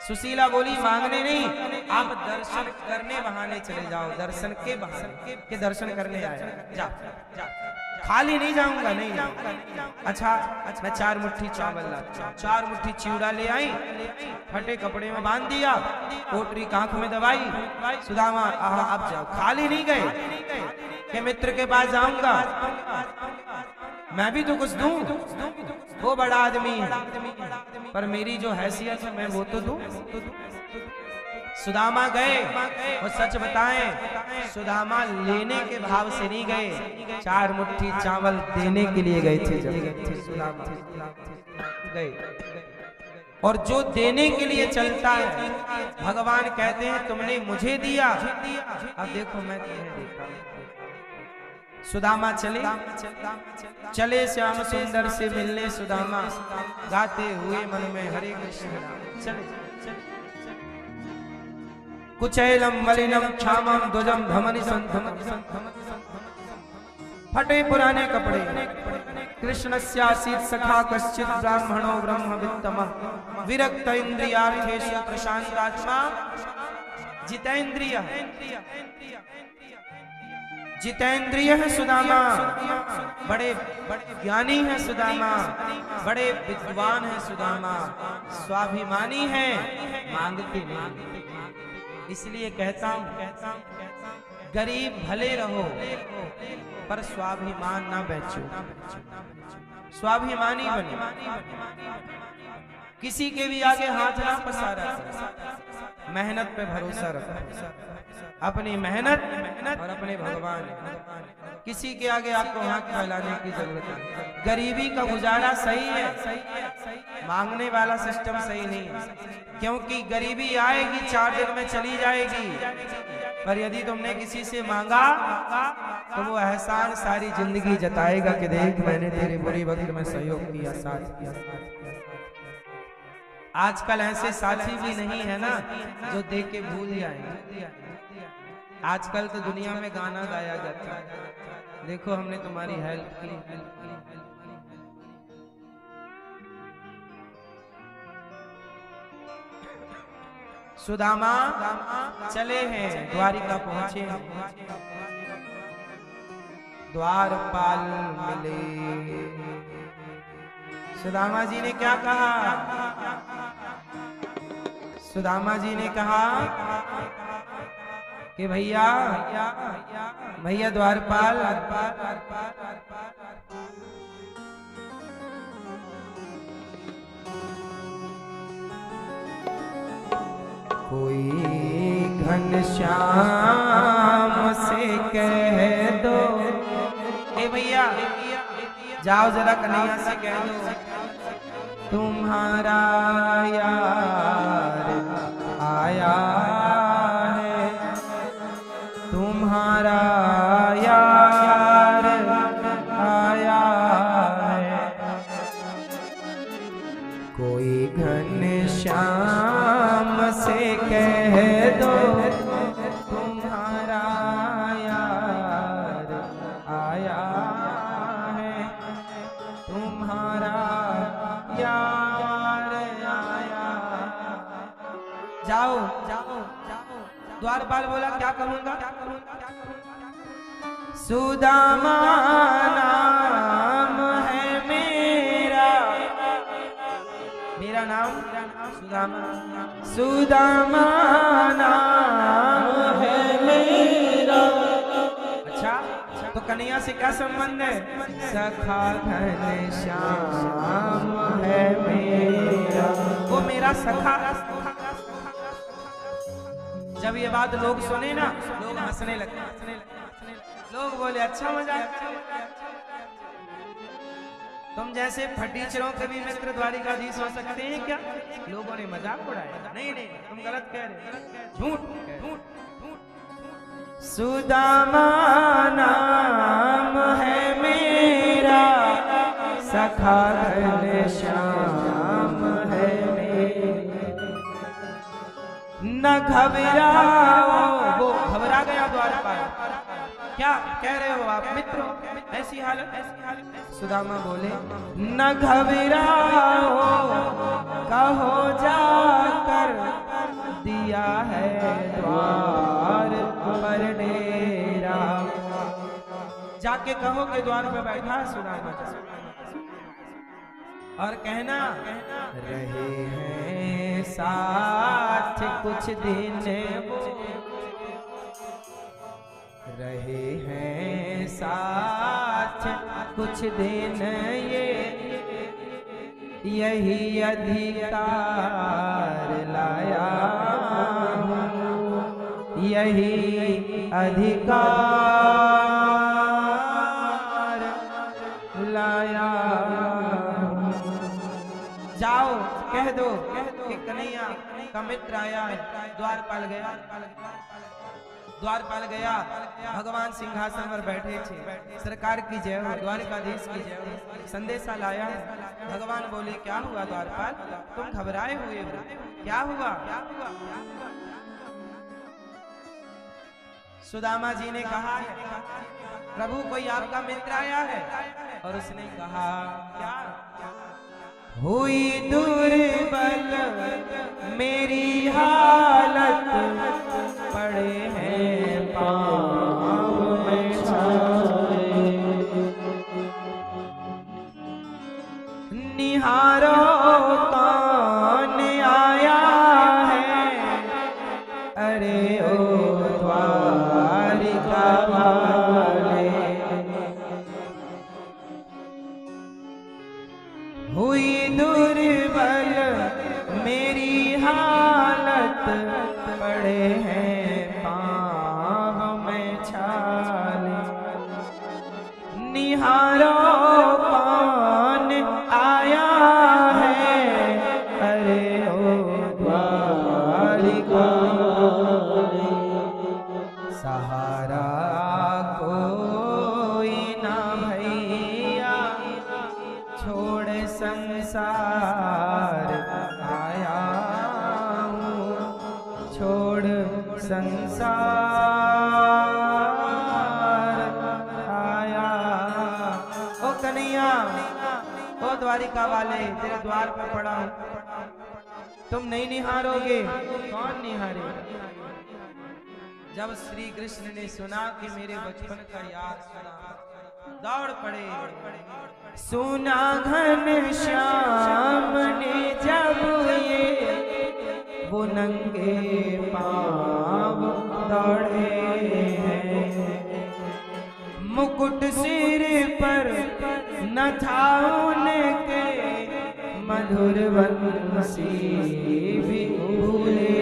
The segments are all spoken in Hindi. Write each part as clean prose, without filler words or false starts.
सुशीला बोली मांगने नहीं, आप दर्शन करने बहाने चले जाओ, दर्शन के बहाने के दर्शन करने आए, जा खाली नहीं जाऊंगा, नहीं जाऊंगा। अच्छा मैं 4 मुट्ठी चावल ला, 4 मुट्ठी चिवड़ा ले आई, फटे कपड़े में बांध दिया, पोटरी कांख में दबाई। सुदामा आप जाओ, खाली नहीं गए कि मित्र के पास जाऊंगा, मैं भी तो कुछ दूं, वो बड़ा आदमी है पर मेरी जो हैसियत है मैं वो तो दूं। सुदामा गए और सच बताएं सुदामा लेने के भाव से नहीं गए, 4 मुट्ठी चावल देने के लिए गए थे। जब सुदामा गए और जो देने के लिए चलता है भगवान कहते हैं तुमने मुझे दिया, अब देखो मैं तुम्हें देता। सुदामा चले श्याम सुंदर से मिलने, सुदामा गाते हुए मन में हरे कृष्ण नाम चले। कुचैलम मलिनम क्षामम ध्वजम धमनि संधम, फटे पुराने कपड़े, कृष्णस्यासीत सखा कश्चित ब्राह्मणो ब्रह्मवित्तमः, विरक्त इंद्रियार्थेषु प्रशांतात्मा जितेंद्रिय। जितेंद्रिय है सुदामा, बड़े ज्ञानी है सुदामा, बड़े विद्वान है सुदामा, स्वाभिमानी है, मांगते नहीं। इसलिए कहता हूं गरीब भले रहो पर स्वाभिमान ना बेचो, स्वाभिमानी बनो, किसी के भी आगे हाथ ना पसारा, मेहनत पे भरोसा रखो, अपनी मेहनत और अपने भगवान, किसी के आगे आपको हाथ फैलाने की जरूरत नहीं। गरीबी का गुजारा सही है, मांगने वाला सिस्टम सही नहीं है, क्योंकि गरीबी आएगी 4 दिन में चली जाएगी, पर यदि तुमने किसी से मांगा तो वो एहसान सारी जिंदगी जताएगा कि देख मैंने तेरे बुरी वक्त में सहयोग किया, साथ किया। आजकल ऐसे साथी भी नहीं है ना जो देख के भूल जाए। आजकल तो दुनिया में गाना गाया जाता है, देखो हमने तुम्हारी हेल्प की। सुदामा चले हैं, द्वारिका पहुंचे हैं, द्वारपाल मिले। सुदामा जी ने क्या कहा? सुदामा जी ने कहा कि भैया भैया द्वारपाल, कोई घनश्याम से कह दो, ए भैया जाओ जरा कन्हैया से कह दो तुम्हारा यार आया है, तुम्हारा यार आया है। कोई घनश्याम से कह दो तुम्हारा यार आया है, तुम्हारा यार आया। जाओ जाओ जाओ। द्वारपाल बोला क्या कहूंगा? सुदामा नाम है मेरा, मेरा नाम सुदामा, सुदामा नाम है मेरा। अच्छा तो कन्हैया से क्या संबंध है? सखा घनश्याम है मेरा, वो मेरा सखा। जब ये बात लोग सुने ना, लोग हंसने लगे, लोग बोले अच्छा मजाक। तुम जैसे फटीचरों के भी मित्र द्वारिकाधीश हो सकते हैं क्या? लोगों ने मजाक उड़ाया। नहीं नहीं तुम गलत कह रहे, झूठ झूठ। सुदामा नाम है मेरा, सखा घनश्याम है मेरा। न घबराओ, वो घबरा गया द्वारपाल। क्या कह रहे हो आप मित्र, ऐसी हालत? सुदामा बोले न घबराओ, कहो जाकर है द्वार पर डेरा। जाके कहो कि द्वार पे बैठा है सुदामा और कहना रहे हैं साथ कुछ दिन वो, रहे हैं साथ कुछ दिन ये, यही अधिकार लाया हूँ, यही अधिकार लाया हूँ। जाओ कह दो कि कन्हैया का मित्र आया है। द्वारपाल गया, द्वारपाल गया, भगवान सिंहासन पर बैठे थे। सरकार की जय हो, द्वारकाधीश की जय हो। संदेशा लाया, भगवान बोले क्या हुआ द्वारपाल, तुम घबराए हुए हो, क्या हुआ? सुदामा जी ने कहा प्रभु कोई आपका मित्र आया है। और उसने कहा क्या? हुई दुर्बल मेरी हालत, पड़े हैं पाँव में छाले, निहारो कौन आया है, अरे ओ द्वारिका वाले। हुई दुर्बल मेरी हालत, पड़े हैं पाँव में छाले, निहारो कौन आया है, अरे ओ द्वारिका वाले। सहारा कोई ना भैया, छोड़ संसार आया हूँ, छोड़ संसार आया। ओ कन्हैया, ओ द्वारिका वाले, तेरे द्वार पर पड़ा हूँ, तुम नहीं निहारोगे? कौन निहारे? जब श्री कृष्ण ने सुना कि मेरे बचपन का याद सुना, दौड़ पड़े। सुना घन श्याम ने जब ये, वो नंगे पाँव दौड़े हैं, मुकुट सिर पर न था उनके, मधुर बंसी भी भूले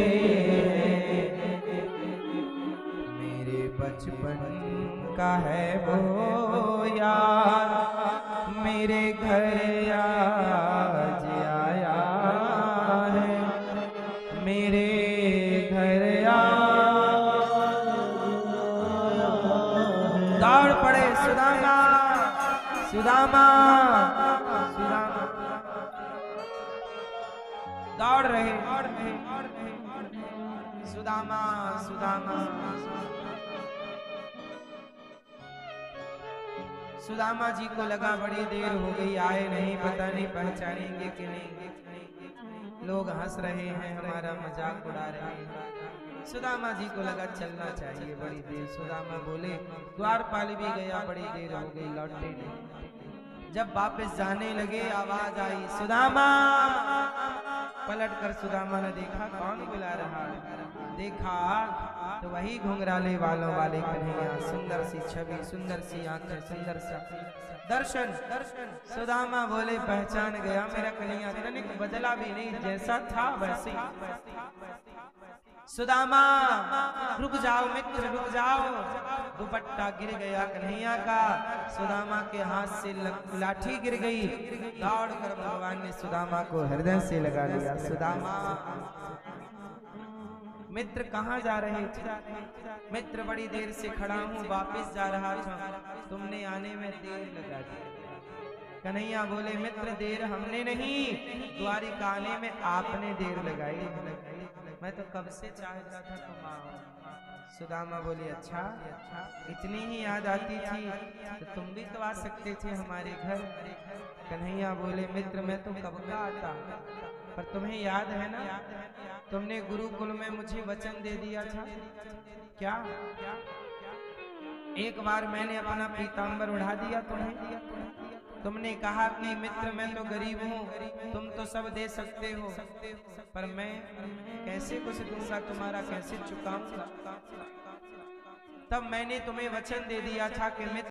हैं। मेरे बचपन का है वो यार, मेरे घर आज आया है, मेरे घर दौड़ पड़े सुदामा, सुदामा, सुदामा दौड़ रहे सुदामा, सुदामा। सुदामा जी को लगा बड़ी देर हो गई, आए नहीं, पता नहीं पहचानेंगे कि नहीं, लोग हंस रहे हैं, हमारा मजाक उड़ा रहे हैं। सुदामा जी को लगा चलना चाहिए, बड़ी देर। सुदामा बोले, द्वारपाल भी गया, बड़ी देर हो गई, लौटे नहीं। जब वापस जाने लगे आवाज आई सुदामा। पलट कर सुदामा ने देखा कौन बुला रहा है। देखा तो वही घुंघराले वालों वाले कन्हैया, सुंदर सी छवि, सुंदर सी आंखें, सुंदर सा दर्शन। सुदामा बोले पहचान गया मेरा कन्हैया, तनिक बदला भी नहीं, जैसा था वैसे। सुदामा रुक जाओ मित्र, रुक जाओ। दुपट्टा गिर गया कन्हैया का, सुदामा के हाथ से लाठी गिर गई। दौड़ कर भगवान ने सुदामा को हृदय से लगा लिया। सुदामा मित्र कहाँ जा रहे थे? मित्र बड़ी देर से खड़ा हूँ, वापिस जा रहा था, तुमने आने में देर लगा दी। कन्हैया बोले मित्र देर हमने नहीं, द्वारिका आने में आपने देर लगाई, मैं तो कब से चाहता था तुम आओ। सुदामा बोले अच्छा, इतनी ही याद आती थी तो तुम भी तो आ सकते थे हमारे घर। कन्हैया बोले मित्र मैं तो कब का आता, पर तुम्हें याद है ना, तुमने गुरुकुल में मुझे वचन दे दिया था। क्या? एक बार मैंने अपना पीतांबर उड़ा दिया तुम्हें। तुमने कहा कि मित्र मैं तो गरीब हूँ, तुम तो सब दे सकते हो, पर मैं कैसे कुछ दूंगा, तुम्हारा कैसे चुकाऊंगा। तब मैंने तुम्हें वचन दे दिया था कि मित्र